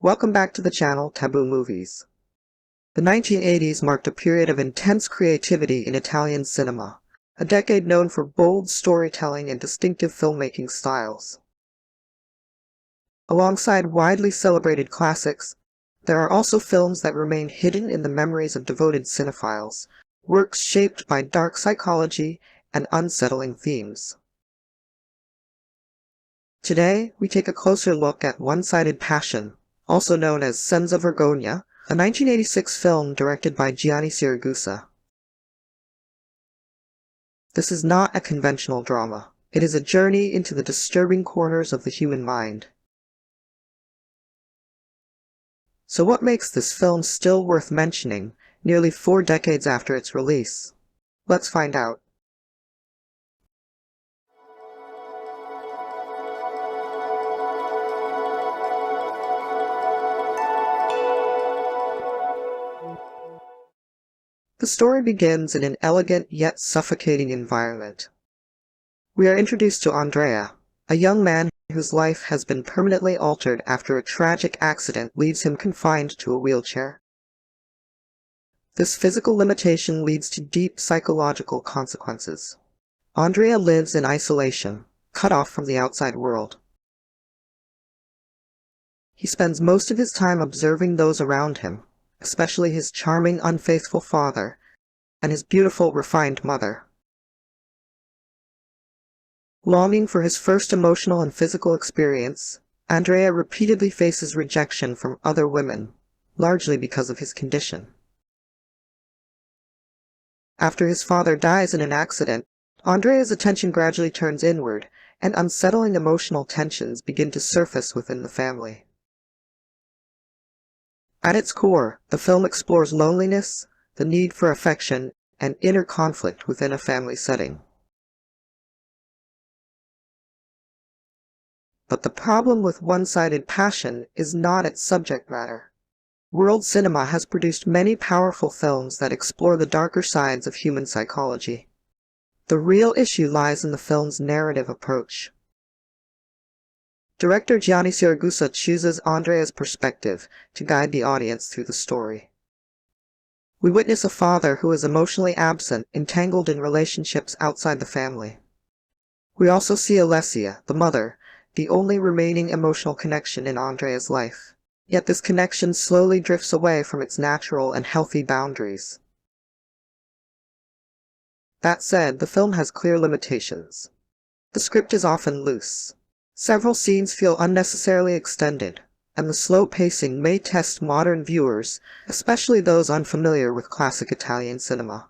Welcome back to the channel Taboo Movies. The 1980s marked a period of intense creativity in Italian cinema, a decade known for bold storytelling and distinctive filmmaking styles. Alongside widely celebrated classics, there are also films that remain hidden in the memories of devoted cinephiles, works shaped by dark psychology and unsettling themes. Today, we take a closer look at One-Sided Passion, also known as Senza Vergogna, a 1986 film directed by Gianni Siragusa. This is not a conventional drama. It is a journey into the disturbing corners of the human mind. So what makes this film still worth mentioning, nearly 4 decades after its release? Let's find out. The story begins in an elegant yet suffocating environment. We are introduced to Andrea, a young man whose life has been permanently altered after a tragic accident leaves him confined to a wheelchair. This physical limitation leads to deep psychological consequences. Andrea lives in isolation, cut off from the outside world. He spends most of his time observing those around him, especially his charming, unfaithful father and his beautiful, refined mother. Longing for his first emotional and physical experience, Andrea repeatedly faces rejection from other women, largely because of his condition. After his father dies in an accident, Andrea's attention gradually turns inward, and unsettling emotional tensions begin to surface within the family. At its core, the film explores loneliness, the need for affection, and inner conflict within a family setting. But the problem with One-Sided Passion is not its subject matter. World cinema has produced many powerful films that explore the darker sides of human psychology. The real issue lies in the film's narrative approach. Director Gianni Siragusa chooses Andrea's perspective to guide the audience through the story. We witness a father who is emotionally absent, entangled in relationships outside the family. We also see Alessia, the mother, the only remaining emotional connection in Andrea's life. Yet this connection slowly drifts away from its natural and healthy boundaries. That said, the film has clear limitations. The script is often loose. Several scenes feel unnecessarily extended, and the slow pacing may test modern viewers, especially those unfamiliar with classic Italian cinema.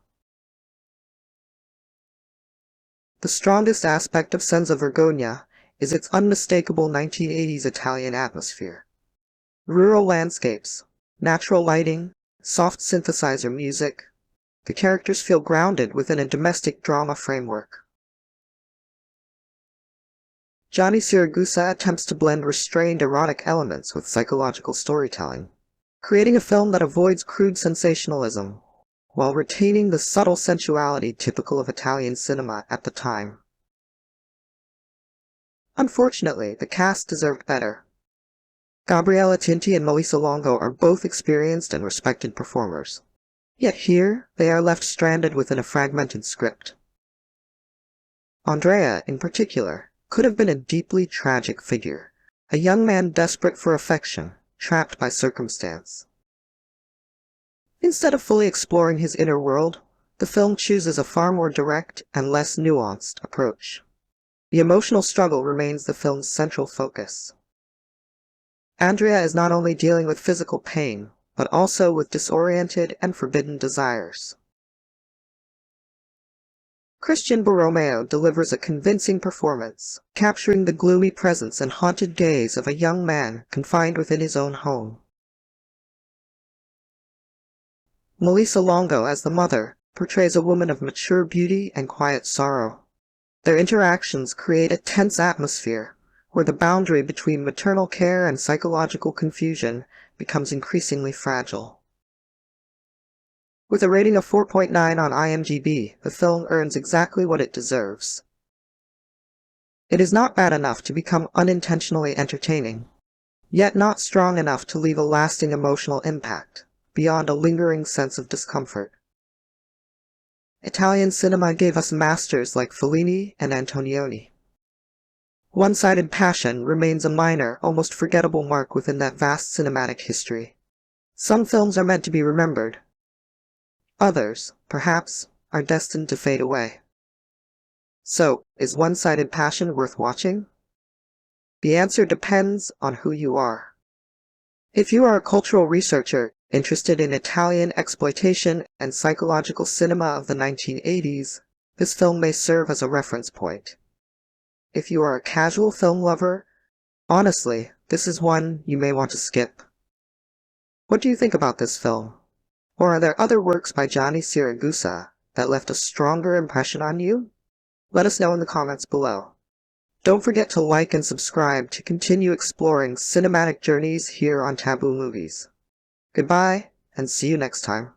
The strongest aspect of Senza Vergogna is its unmistakable 1980s Italian atmosphere. Rural landscapes, natural lighting, soft synthesizer music. The characters feel grounded within a domestic drama framework. Gianni Siragusa attempts to blend restrained erotic elements with psychological storytelling, creating a film that avoids crude sensationalism, while retaining the subtle sensuality typical of Italian cinema at the time. Unfortunately, the cast deserved better. Gabriella Tinti and Melissa Longo are both experienced and respected performers. Yet here, they are left stranded within a fragmented script. Andrea, in particular, could have been a deeply tragic figure, a young man desperate for affection, trapped by circumstance. Instead of fully exploring his inner world, the film chooses a far more direct and less nuanced approach. The emotional struggle remains the film's central focus. Andrea is not only dealing with physical pain, but also with disoriented and forbidden desires. Christian Borromeo delivers a convincing performance, capturing the gloomy presence and haunted gaze of a young man confined within his own home. Melissa Longo, as the mother, portrays a woman of mature beauty and quiet sorrow. Their interactions create a tense atmosphere, where the boundary between maternal care and psychological confusion becomes increasingly fragile. With a rating of 4.9 on IMDb, the film earns exactly what it deserves. It is not bad enough to become unintentionally entertaining, yet not strong enough to leave a lasting emotional impact, beyond a lingering sense of discomfort. Italian cinema gave us masters like Fellini and Antonioni. One-sided passion remains a minor, almost forgettable mark within that vast cinematic history. Some films are meant to be remembered. Others, perhaps, are destined to fade away. So, is one-sided passion worth watching? The answer depends on who you are. If you are a cultural researcher interested in Italian exploitation and psychological cinema of the 1980s, this film may serve as a reference point. If you are a casual film lover, honestly, this is one you may want to skip. What do you think about this film? Or are there other works by Gianni Siragusa that left a stronger impression on you? Let us know in the comments below. Don't forget to like and subscribe to continue exploring cinematic journeys here on Taboo Movies. Goodbye, and see you next time.